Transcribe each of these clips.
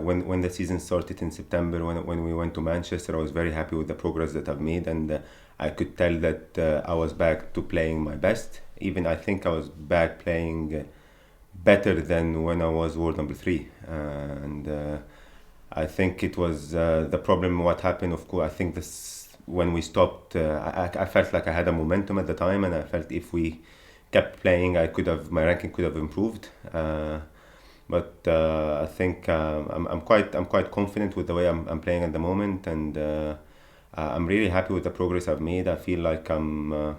When the season started in September, when we went to Manchester, I was very happy with the progress that I've made, and I could tell that I was back to playing my best. Even I think I was back playing better than when I was world number three, and I think it was the problem. What happened, of course, I think this when we stopped. I felt like I had a momentum at the time, and I felt if we kept playing, my ranking could have improved. But I think I'm quite confident with the way I'm playing at the moment, and I'm really happy with the progress I've made. I feel like I'm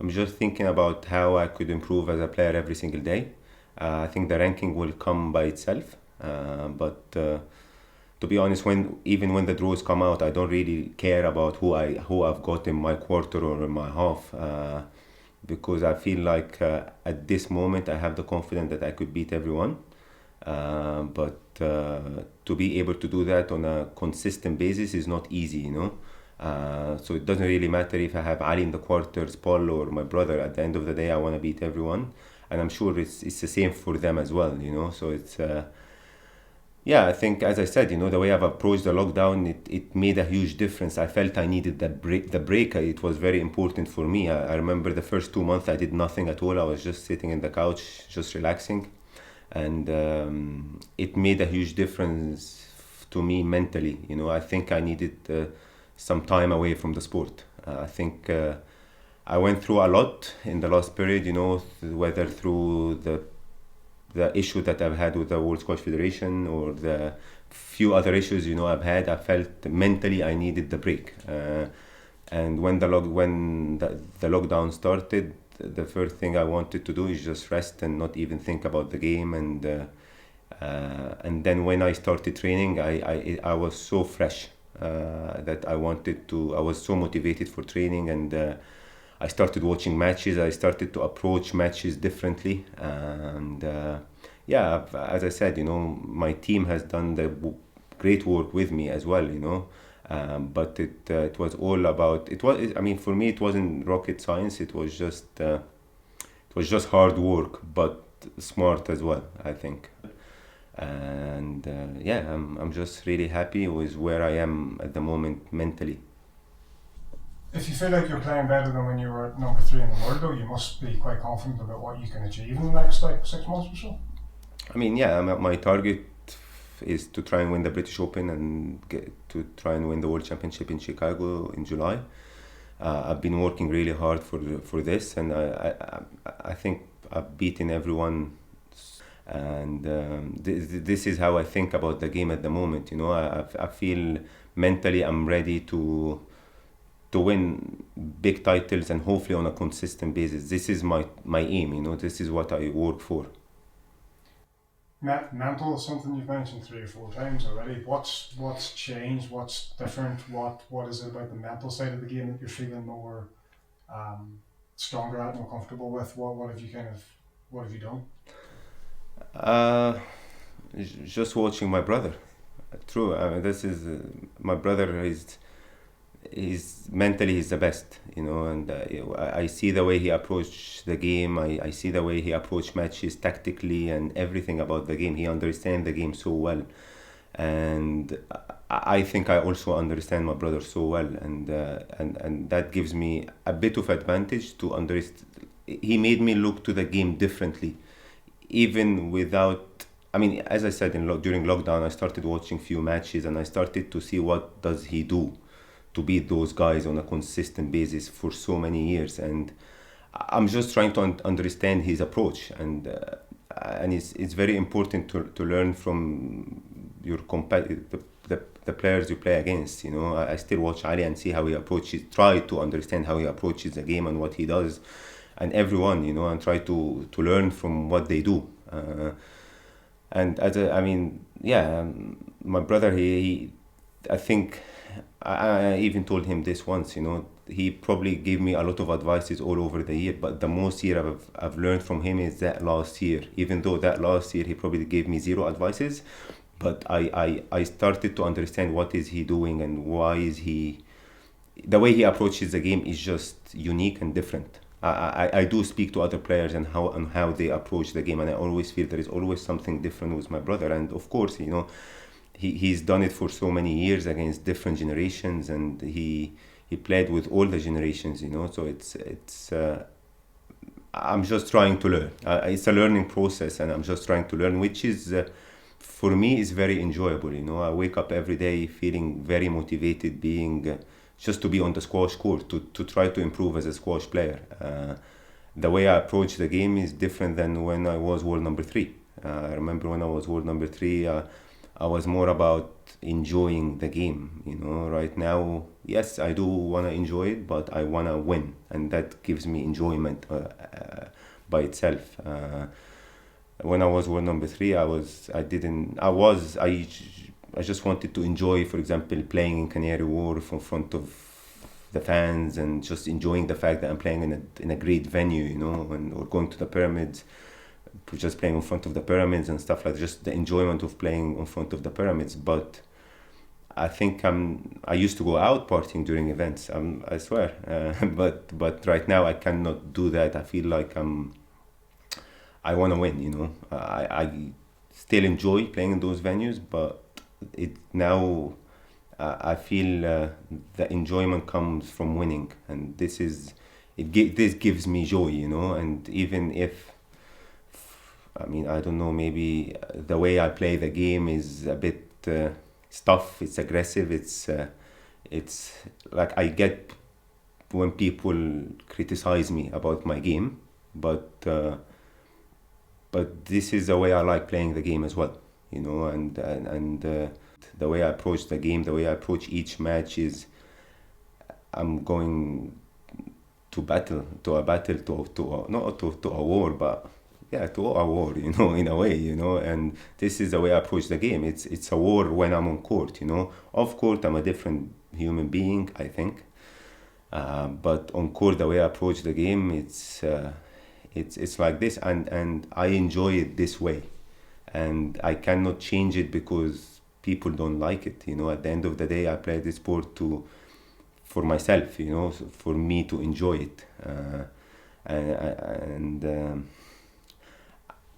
just thinking about how I could improve as a player every single day. I think the ranking will come by itself, but to be honest, even when the draws come out, I don't really care about who I've got in my quarter or in my half, because I feel like at this moment I have the confidence that I could beat everyone. But to be able to do that on a consistent basis is not easy, you know. So it doesn't really matter if I have Ali in the quarters, Paul, or my brother. At the end of the day, I want to beat everyone, and I'm sure it's the same for them as well, you know. So it's yeah, I think, as I said, you know, the way I've approached the lockdown, it made a huge difference. I felt I needed that break. The break, it was very important for me. I remember the first 2 months I did nothing at all. I was just sitting in the couch, just relaxing, and it made a huge difference to me mentally. You know, I think I needed some time away from the sport. I think I went through a lot in the last period. You know, whether through the issue that I've had with the World Squash Federation or the few other issues, you know, I felt mentally I needed the break. And when the lockdown started, the first thing I wanted to do is just rest and not even think about the game. And then when I started training, I was so fresh that I was so motivated for training, and I started watching matches. I started to approach matches differently, and yeah, as I said, you know, my team has done great work with me as well, you know. But it was all about it was. I mean, for me, it wasn't rocket science. It was just hard work, but smart as well, I think. And yeah, I'm just really happy with where I am at the moment mentally. If you feel like you're playing better than when you were number three in the world, though, you must be quite confident about what you can achieve in the next 6 months or so. I mean, yeah, my target is to try and win the British Open and to try and win the World Championship in Chicago in July. I've been working really hard for this, and I think I've beaten everyone, and this is how I think about the game at the moment. You know, I feel mentally I'm ready to win big titles, and hopefully on a consistent basis. This is my aim. You know, this is what I work for. Mental is something you've mentioned 3 or 4 times already. What's changed? What's different? What is it about the mental side of the game that you're feeling more stronger at, more comfortable with? What have you done? Just watching my brother. True. This is my brother. He's mentally he's the best, you know, and I see the way he approached the game. I see the way he approached matches tactically and everything about the game. He understands the game so well, and I think I also understand my brother so well, and that gives me a bit of advantage to understand. He made me look to the game differently, even without. I mean, as I said, during lockdown, I started watching few matches, and I started to see what does he do to beat those guys on a consistent basis for so many years, and I'm just trying to understand his approach, and it's very important to learn from your the players you play against. You know, I still watch Ali and see how he approaches, try to understand how he approaches the game and what he does, and everyone, you know, and try to learn from what they do. And I mean, yeah, my brother, I think. I even told him this once, you know, he probably gave me a lot of advices all over the year, but the most year I've learned from him is that last year. Even though that last year he probably gave me zero advices, but I started to understand what is he doing and why is the way he approaches the game is just unique and different. I do speak to other players and how they approach the game, and I always feel there is always something different with my brother. And of course, you know, he's done it for so many years against different generations, and he played with all the generations, you know. So it's I'm just trying to learn. It's a learning process, and I'm just trying to learn, which is for me is very enjoyable. You know, I wake up every day feeling very motivated, being just to be on the squash court, to try to improve as a squash player. The way I approach the game is different than when I was world number three. I remember when I was world number three, I was more about enjoying the game. You know, right now, yes, I do want to enjoy it, but I want to win, and that gives me enjoyment by itself. When I was world number three, I just wanted to enjoy, for example, playing in Canary Wharf in front of the fans, and just enjoying the fact that I'm playing in a great venue, you know, or going to the pyramids, just playing in front of the pyramids and stuff like that, just the enjoyment of playing in front of the pyramids. But I think I used to go out partying during events. I swear, but right now I cannot do that. I feel like I want to win. You know, I still enjoy playing in those venues, but it now I feel the enjoyment comes from winning, and this gives me joy. You know, and even if, I mean, I don't know, maybe the way I play the game is a bit tough. It's aggressive. It's like I get when people criticize me about my game, but this is the way I like playing the game as well. You know, and the way I approach the game, the way I approach each match is I'm going to a battle, to a war, but yeah, to a war, you know, in a way, you know. And this is the way I approach the game. It's a war when I'm on court, you know. Off court, I'm a different human being, I think. But on court, the way I approach the game, it's like this, and I enjoy it this way, and I cannot change it because people don't like it. You know, at the end of the day, I play this sport for myself, you know, for me to enjoy it, and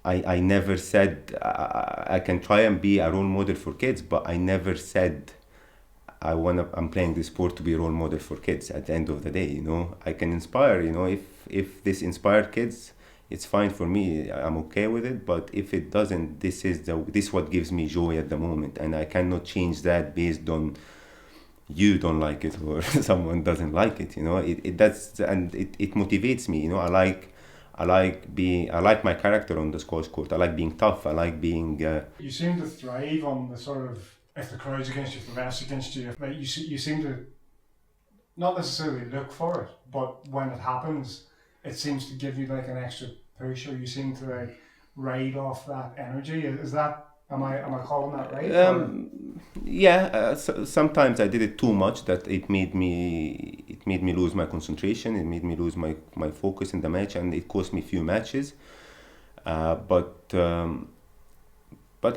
I never said I can try and be a role model for kids, but I never said I'm playing this sport to be a role model for kids. At the end of the day, you know, I can inspire. You know, if this inspired kids, it's fine for me. I'm okay with it. But if it doesn't, this what gives me joy at the moment, and I cannot change that based on you don't like it or someone doesn't like it. You know, it motivates me. You know, I like my character on the squash court. I like being tough. I like being. You seem to thrive on the sort of, if the crowd's against you, if the ref's against you, like you seem to not necessarily look for it, but when it happens, it seems to give you like an extra push, or you seem to like ride off that energy. Is that, am I calling that right? Yeah, sometimes I did it too much that it made me lose my concentration. It made me lose my focus in the match, and it cost me a few matches. But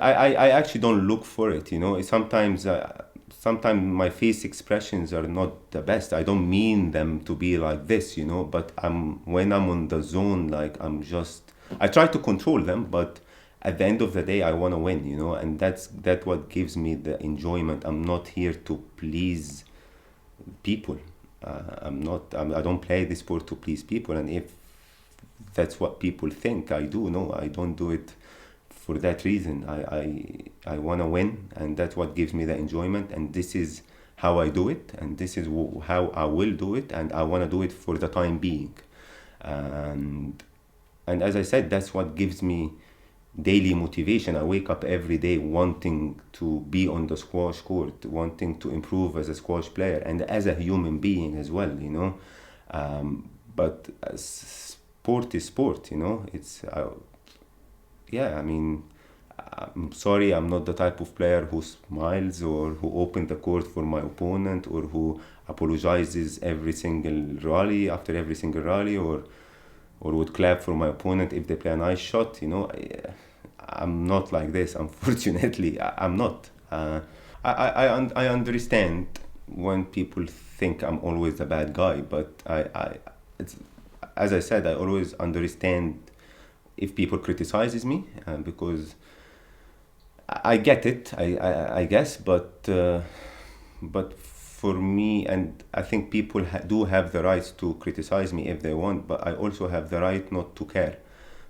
I actually don't look for it. You know, sometimes my face expressions are not the best. I don't mean them to be like this, you know. But when I'm on the zone, like I try to control them, but at the end of the day, I want to win, you know, and that's what gives me the enjoyment. I'm not here to please people. I don't play this sport to please people, and if that's what people think I do, no, I don't do it for that reason. I want to win, and that's what gives me the enjoyment, and this is how I do it, and this is how I will do it, and I want to do it for the time being. And as I said, that's what gives me daily motivation. I wake up every day wanting to be on the squash court, wanting to improve as a squash player and as a human being as well, you know. But sport is sport, you know. It's yeah, I mean, I'm sorry, I'm not the type of player who smiles or who opens the court for my opponent or who apologizes every single rally after every single rally, or would clap for my opponent if they play a nice shot, you know. I'm not like this, unfortunately. I'm not. I understand when people think I'm always a bad guy, but it's, as I said, I always understand if people criticizes me, because I get it, I guess, but for me, and I think people do have the right to criticize me if they want, but I also have the right not to care,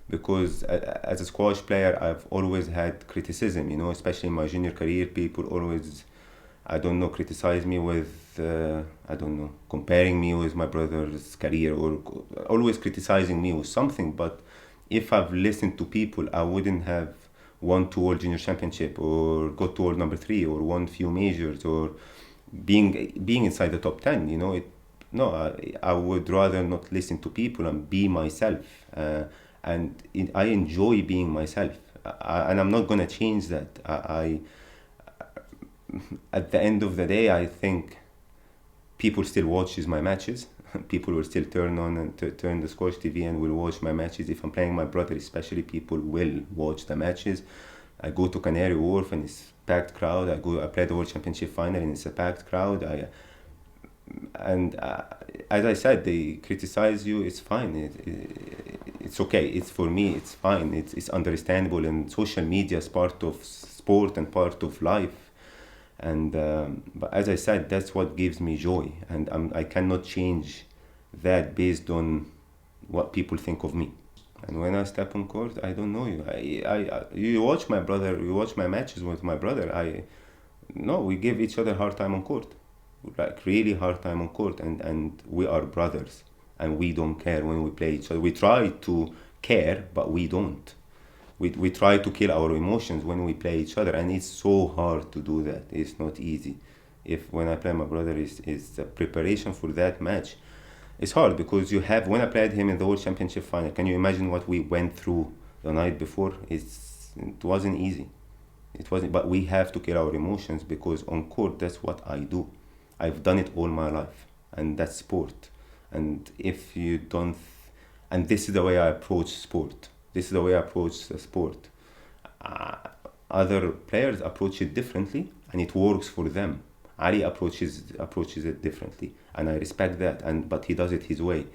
because as a squash player, I've always had criticism, you know, especially in my junior career. People always, I don't know, criticize me with, I don't know, comparing me with my brother's career, or always criticizing me with something. But if I've listened to people, I wouldn't have won two World Junior Championship, or got to World number 3, or won few majors, or being inside the top 10. You know, no, I would rather not listen to people and be myself. I enjoy being myself, and I'm not gonna change that. At the end of the day, I think people still watches my matches. People will still turn on and turn the Squash TV and will watch my matches. If I'm playing my brother, especially, people will watch the matches. I go to Canary Wharf and it's packed crowd. I play the World Championship final and it's a packed crowd. As I said, they criticize you. It's fine. It's okay. It's, for me, it's fine. It's understandable. And social media is part of sport and part of life. And but as I said, that's what gives me joy, and I cannot change that based on what people think of me. And when I step on court, I don't know you. You watch my brother. You watch my matches with my brother. No, we give each other hard time on court, like really hard time on court, and we are brothers, and we don't care when we play each other. We try to care, but we don't. We try to kill our emotions when we play each other, and it's so hard to do that. It's not easy. If when I play my brother, is the preparation for that match, it's hard, because when I played him in the World Championship final, can you imagine what we went through the night before? It wasn't easy. It wasn't, but we have to kill our emotions, because on court, that's what I do. I've done it all my life, and that's sport. And if you don't, and this is the way I approach sport. This is the way I approach the sport. Other players approach it differently, and it works for them. Ali approaches it differently, and I respect that. But he does it his way.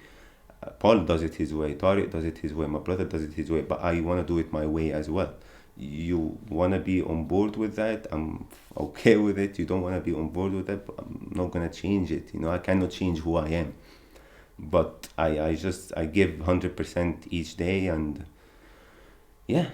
Paul does it his way. Tariq does it his way. My brother does it his way. But I want to do it my way as well. You want to be on board with that? I'm okay with it. You don't want to be on board with that? But I'm not gonna change it. You know, I cannot change who I am. But I give 100% each day, and yeah.